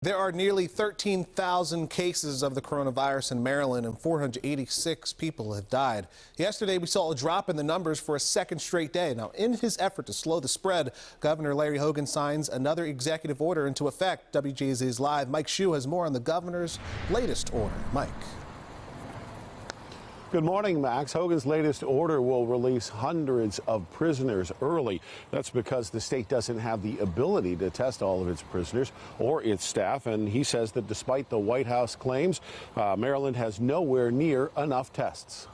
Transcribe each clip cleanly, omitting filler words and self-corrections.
There are nearly 13,000 cases of the coronavirus in Maryland, and 486 people have died. Yesterday, we saw a drop in the numbers for a second straight day. Now, in his effort to slow the spread, Governor Larry Hogan signs another executive order into effect. WJZ's Live Mike Hsu has more on the governor's latest order. Mike. Good morning, Max. Hogan's latest order will release hundreds of prisoners early. That's because the state doesn't have the ability to test all of its prisoners or its staff. And he says that despite the White House claims, Maryland has nowhere near enough tests.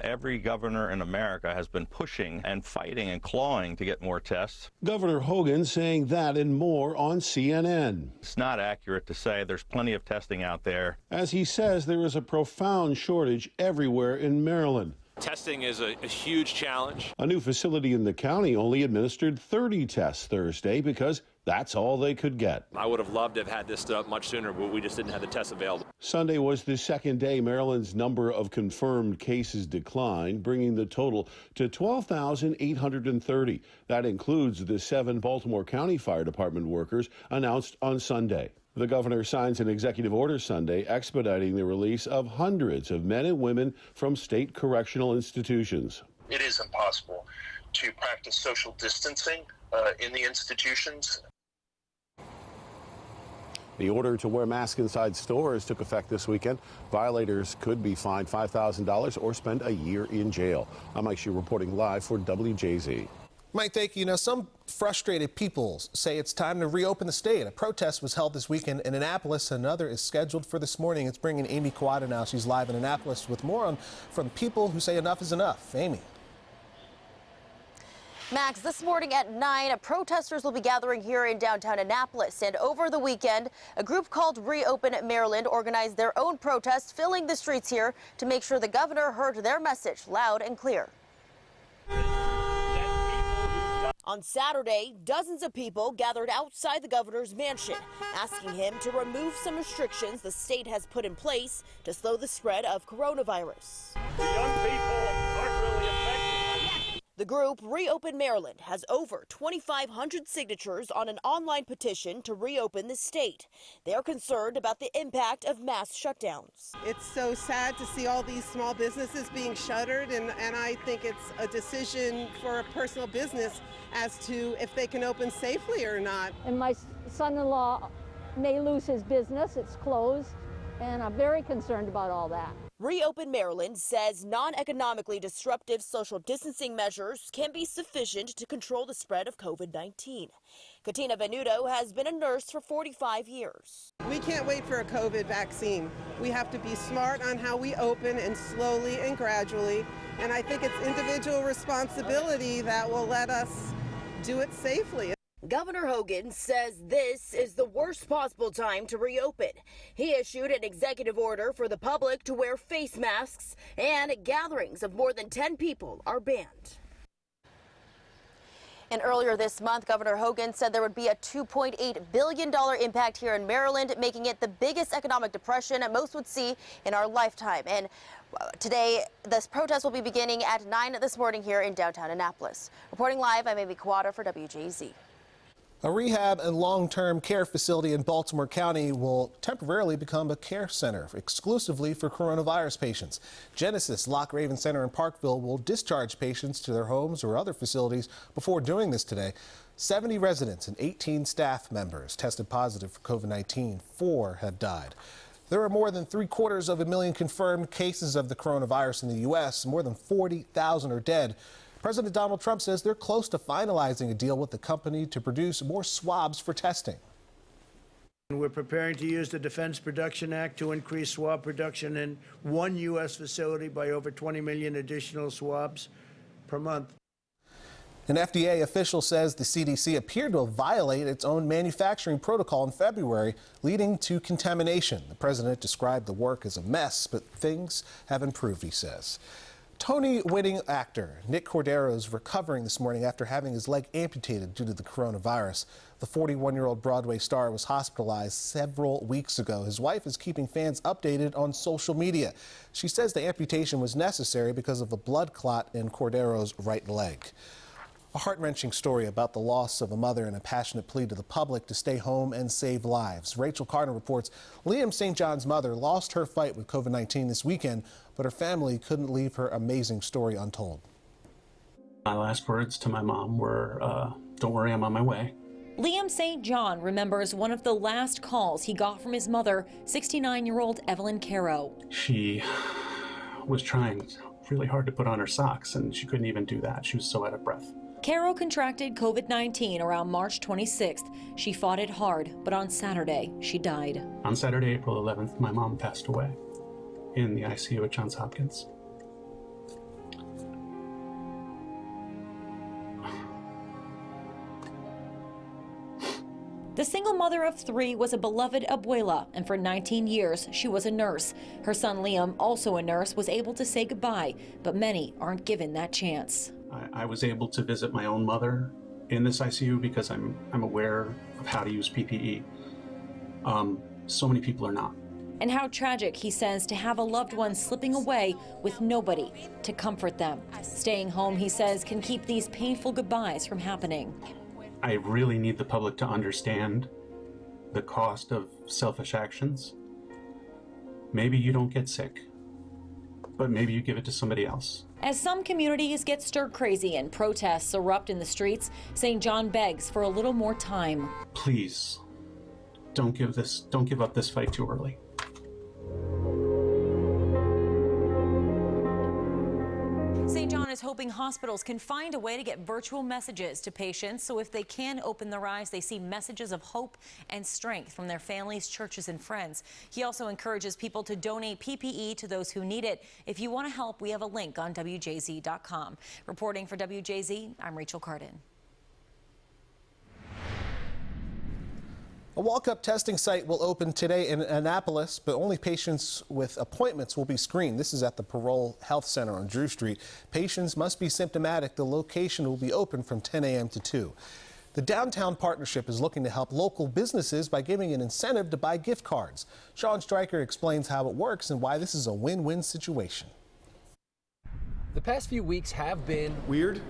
Every governor in America has been pushing and fighting and clawing to get more tests. Governor Hogan saying that and more on CNN. It's not accurate to say there's plenty of testing out there. As he says, there is a profound shortage everywhere in Maryland. Testing is a huge challenge. A new facility in the county only administered 30 tests Thursday because that's all they could get. I would have loved to have had this stuff much sooner, but we just didn't have the tests available. Sunday was the second day Maryland's number of confirmed cases declined, bringing the total to 12,830. That includes the 7 Baltimore County Fire Department workers announced on Sunday. The governor signs an executive order Sunday expediting the release of hundreds of men and women from state correctional institutions. It is impossible to practice social distancing in the institutions. The order to wear masks inside stores took effect this weekend. Violators could be fined $5,000 or spend a year in jail. I'm Mike Hsu reporting live for WJZ. Mike, thank you. You know, some frustrated people say it's time to reopen the state. A protest was held this weekend in Annapolis. Another is scheduled for this morning. It's bringing Amy Kawada now. She's live in Annapolis with more from people who say enough is enough. Amy. Max, this morning at 9, protesters will be gathering here in downtown Annapolis. And over the weekend, a group called Reopen Maryland organized their own protests, filling the streets here to make sure the governor heard their message loud and clear. On Saturday, dozens of people gathered outside the governor's mansion, asking him to remove some restrictions the state has put in place to slow the spread of coronavirus. The young people aren't really affected. The group Reopen Maryland has over 2,500 signatures on an online petition to reopen the state. They're concerned about the impact of mass shutdowns. It's so sad to see all these small businesses being shuttered, and I think it's a decision for a personal business as to if they can open safely or not. And my son-in-law may lose his business. It's closed, and I'm very concerned about all that. Reopen Maryland says non-economically disruptive social distancing measures can be sufficient to control the spread of COVID-19. Katina Venuto has been a nurse for 45 years. We can't wait for a COVID vaccine. We have to be smart on how we open, and slowly and gradually. And I think it's individual responsibility that will let us do it safely. Governor Hogan says this is the worst possible time to reopen. He issued an executive order for the public to wear face masks, and gatherings of more than 10 people are banned. And earlier this month, Governor Hogan said there would be a $2.8 billion impact here in Maryland, making it the biggest economic depression most would see in our lifetime. And today, this protest will be beginning at 9 this morning here in downtown Annapolis. Reporting live, I'm Amy Kawada for WJZ. A rehab and long-term care facility in Baltimore County will temporarily become a care center exclusively for coronavirus patients. Genesis Loch Raven Center in Parkville will discharge patients to their homes or other facilities before doing this today. 70 residents and 18 staff members tested positive for COVID-19. 4 have died. There are more than 750,000 confirmed cases of the coronavirus in the U.S. More than 40,000 are dead. President Donald Trump says they're close to finalizing a deal with the company to produce more swabs for testing. We're preparing to use the Defense Production Act to increase swab production in one U.S. facility by over 20 million additional swabs per month. An FDA official says the CDC appeared to violate its own manufacturing protocol in February, leading to contamination. The president described the work as a mess, but things have improved, he says. Tony-winning actor Nick Cordero is recovering this morning after having his leg amputated due to the coronavirus. The 41-year-old Broadway star was hospitalized several weeks ago. His wife is keeping fans updated on social media. She says the amputation was necessary because of a blood clot in Cordero's right leg. A heart-wrenching story about the loss of a mother and a passionate plea to the public to stay home and save lives. Rachel Carter reports Liam St. John's mother lost her fight with COVID-19 this weekend, but her family couldn't leave her amazing story untold. My last words to my mom were, don't worry, I'm on my way. Liam St. John remembers one of the last calls he got from his mother, 69-year-old Evelyn Caro. She was trying really hard to put on her socks, and she couldn't even do that. She was so out of breath. Caro contracted COVID-19 around March 26th. She fought it hard, but on Saturday, she died. On Saturday, April 11th, my mom passed away in the ICU at Johns Hopkins. The single mother of 3 was a beloved abuela, and for 19 years, she was a nurse. Her son Liam, also a nurse, was able to say goodbye, but many aren't given that chance. I was able to visit my own mother in this ICU because I'm aware of how to use PPE. So many people are not. And how tragic, he says, to have a loved one slipping away with nobody to comfort them. Staying home, he says, can keep these painful goodbyes from happening. I really need the public to understand the cost of selfish actions. Maybe you don't get sick, but maybe you give it to somebody else. As some communities get stir-crazy and protests erupt in the streets, St. John begs for a little more time. Please, don't give up this fight too early. St. John is hoping hospitals can find a way to get virtual messages to patients, so if they can open their eyes, they see messages of hope and strength from their families, churches, and friends. He also encourages people to donate PPE to those who need it. If you want to help, we have a link on WJZ.com. Reporting for WJZ, I'm Rachel Carden. A walk-up testing site will open today in Annapolis, but only patients with appointments will be screened. This is at the Parole Health Center on Drew Street. Patients must be symptomatic. The location will be open from 10 a.m. to 2. The Downtown Partnership is looking to help local businesses by giving an incentive to buy gift cards. Sean Stryker explains how it works and why this is a win-win situation. The past few weeks have been weird,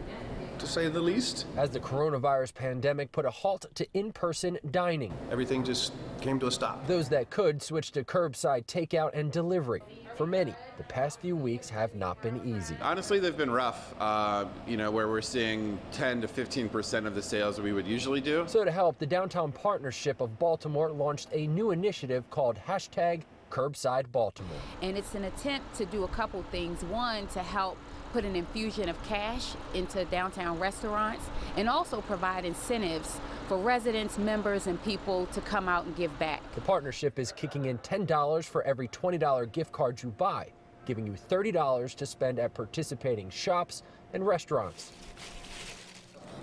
to say the least, as the coronavirus pandemic put a halt to in-person dining. Everything just came to a stop. Those that could switched to curbside takeout and delivery. For many, the past few weeks have not been easy. Honestly, they've been rough, where we're seeing 10 to 15% of the sales that we would usually do. So to help, the Downtown Partnership of Baltimore launched a new initiative called #CurbsideBaltimore. And it's an attempt to do a couple things. One, to help put an infusion of cash into downtown restaurants, and also provide incentives for residents, members, and people to come out and give back. The partnership is kicking in $10 for every $20 gift card you buy, giving you $30 to spend at participating shops and restaurants.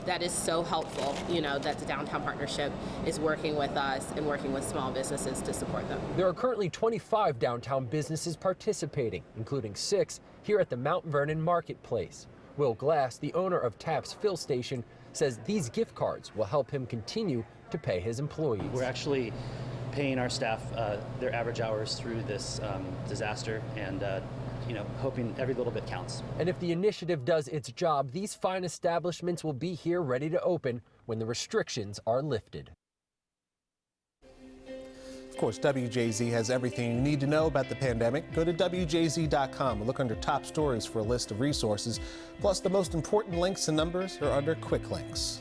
That is so helpful, that the Downtown Partnership is working with us and working with small businesses to support them. There are currently 25 downtown businesses participating, including 6 here at the Mount Vernon Marketplace. Will Glass, the owner of TAP's Fill Station, says these gift cards will help him continue to pay his employees. We're actually paying our staff their average hours through this disaster, and hoping every little bit counts. And if the initiative does its job, these fine establishments will be here ready to open when the restrictions are lifted. Of course, WJZ has everything you need to know about the pandemic. Go to WJZ.com and look under top stories for a list of resources. Plus, the most important links and numbers are under quick links.